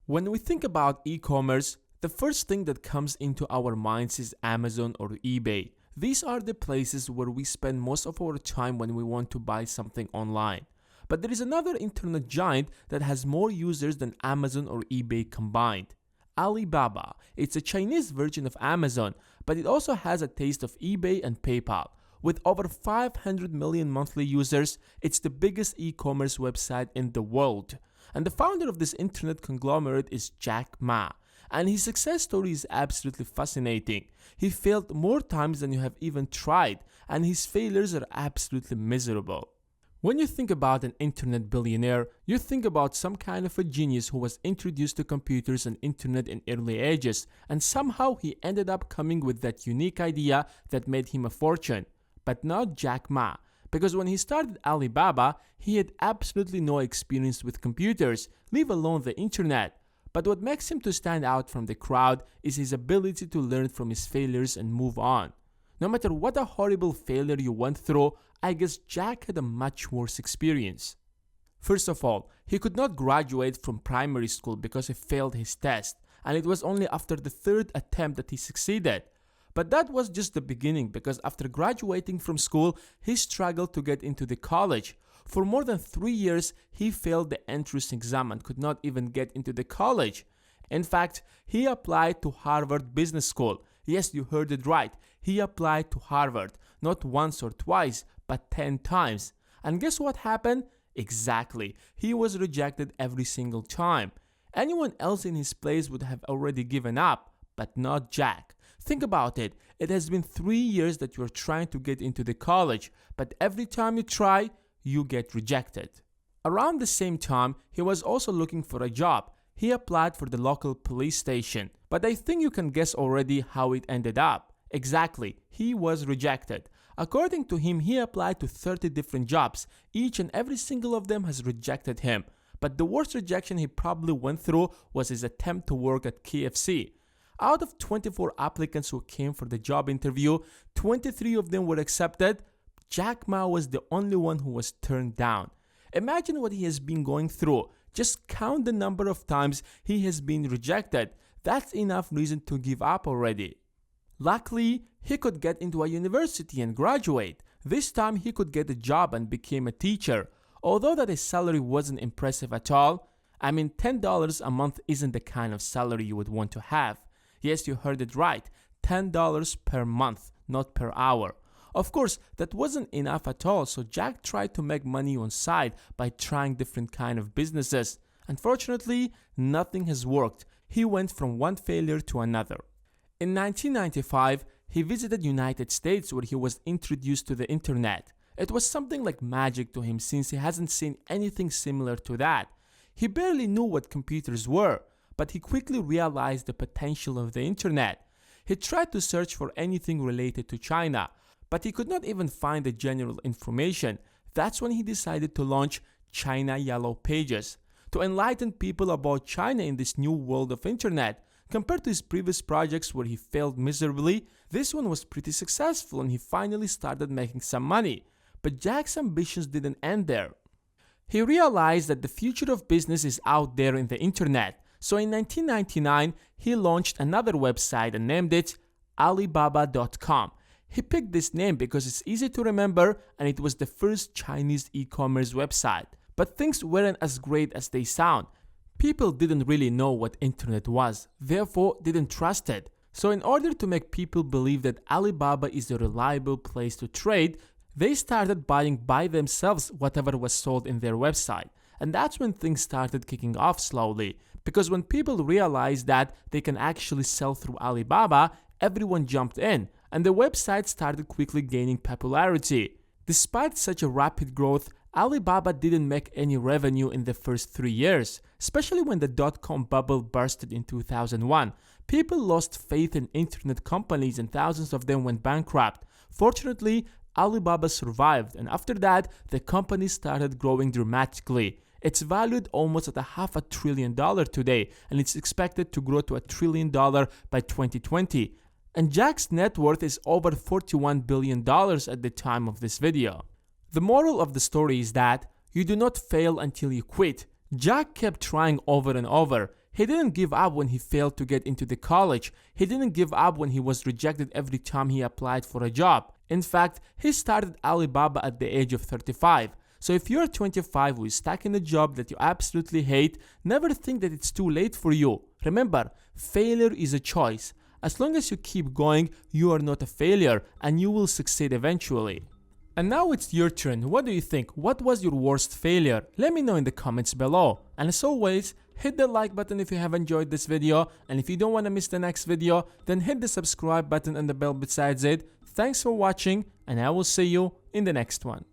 When we think about e-commerce, the first thing that comes into our minds is Amazon or eBay. These are the places where we spend most of our time when we want to buy something online. But there is another internet giant that has more users than Amazon or eBay combined. Alibaba. It's a Chinese version of Amazon, but it also has a taste of eBay and PayPal. With over 500 million monthly users, it's the biggest e-commerce website in the world. And the founder of this internet conglomerate is Jack Ma. And his success story is absolutely fascinating. He failed more times than you have even tried, and his failures are absolutely miserable. When you think about an internet billionaire, you think about some kind of a genius who was introduced to computers and internet in early ages, and somehow he ended up coming with that unique idea that made him a fortune. But not Jack Ma. Because when he started Alibaba, he had absolutely no experience with computers, leave alone the internet. But what makes him to stand out from the crowd is his ability to learn from his failures and move on. No matter what a horrible failure you went through, I guess Jack had a much worse experience. First of all, he could not graduate from primary school because he failed his test, and it was only after the third attempt that he succeeded. But that was just the beginning, because after graduating from school, he struggled to get into the college. For more than 3 years, he failed the entrance exam and could not even get into the college. In fact, he applied to Harvard Business School. Yes, you heard it right. He applied to Harvard, not once or twice, but 10 times. And guess what happened? Exactly. He was rejected every single time. Anyone else in his place would have already given up, but not Jack. Think about it. It has been 3 years that you are trying to get into the college, but every time you try, you get rejected. Around the same time, he was also looking for a job. He applied for the local police station, but I think you can guess already how it ended up. Exactly, he was rejected. According to him, he applied to 30 different jobs. Each and every single of them has rejected him. But the worst rejection he probably went through was his attempt to work at KFC. Out of 24 applicants who came for the job interview, 23 of them were accepted. Jack Ma was the only one who was turned down. Imagine what he has been going through. Just count the number of times he has been rejected. That's enough reason to give up already. Luckily, he could get into a university and graduate. This time he could get a job and became a teacher. Although that his salary wasn't impressive at all, I mean $10 a month isn't the kind of salary you would want to have. Yes, you heard it right, $10 per month, not per hour. Of course, that wasn't enough at all, so Jack tried to make money on side by trying different kind of businesses. Unfortunately, nothing has worked. He went from one failure to another. In 1995, he visited United States where he was introduced to the internet. It was something like magic to him since he hasn't seen anything similar to that. He barely knew what computers were, but he quickly realized the potential of the internet. He tried to search for anything related to China, but he could not even find the general information. That's when he decided to launch China Yellow Pages to enlighten people about China in this new world of internet. Compared to his previous projects where he failed miserably, this one was pretty successful and he finally started making some money. But Jack's ambitions didn't end there. He realized that the future of business is out there in the internet. So in 1999, he launched another website and named it Alibaba.com. He picked this name because it's easy to remember and it was the first Chinese e-commerce website. But things weren't as great as they sound. People didn't really know what internet was, therefore didn't trust it. So in order to make people believe that Alibaba is a reliable place to trade, they started buying by themselves whatever was sold in their website. And that's when things started kicking off slowly. Because when people realized that they can actually sell through Alibaba, everyone jumped in, and the website started quickly gaining popularity. Despite such a rapid growth, Alibaba didn't make any revenue in the first 3 years, especially when the dot-com bubble bursted in 2001. People lost faith in internet companies and thousands of them went bankrupt. Fortunately, Alibaba survived, and after that, the company started growing dramatically. It's valued almost at $500 billion today, and it's expected to grow to $1 trillion by 2020. And Jack's net worth is over $41 billion at the time of this video. The moral of the story is that you do not fail until you quit. Jack kept trying over and over. He didn't give up when he failed to get into the college. He didn't give up when he was rejected every time he applied for a job. In fact, he started Alibaba at the age of 35. So if you're 25 who is stuck in a job that you absolutely hate, never think that it's too late for you. Remember, failure is a choice. As long as you keep going, you are not a failure and you will succeed eventually. And now it's your turn. What do you think? What was your worst failure? Let me know in the comments below. And as always, hit the like button if you have enjoyed this video, and if you don't want to miss the next video, then hit the subscribe button and the bell besides it. Thanks for watching, and I will see you in the next one.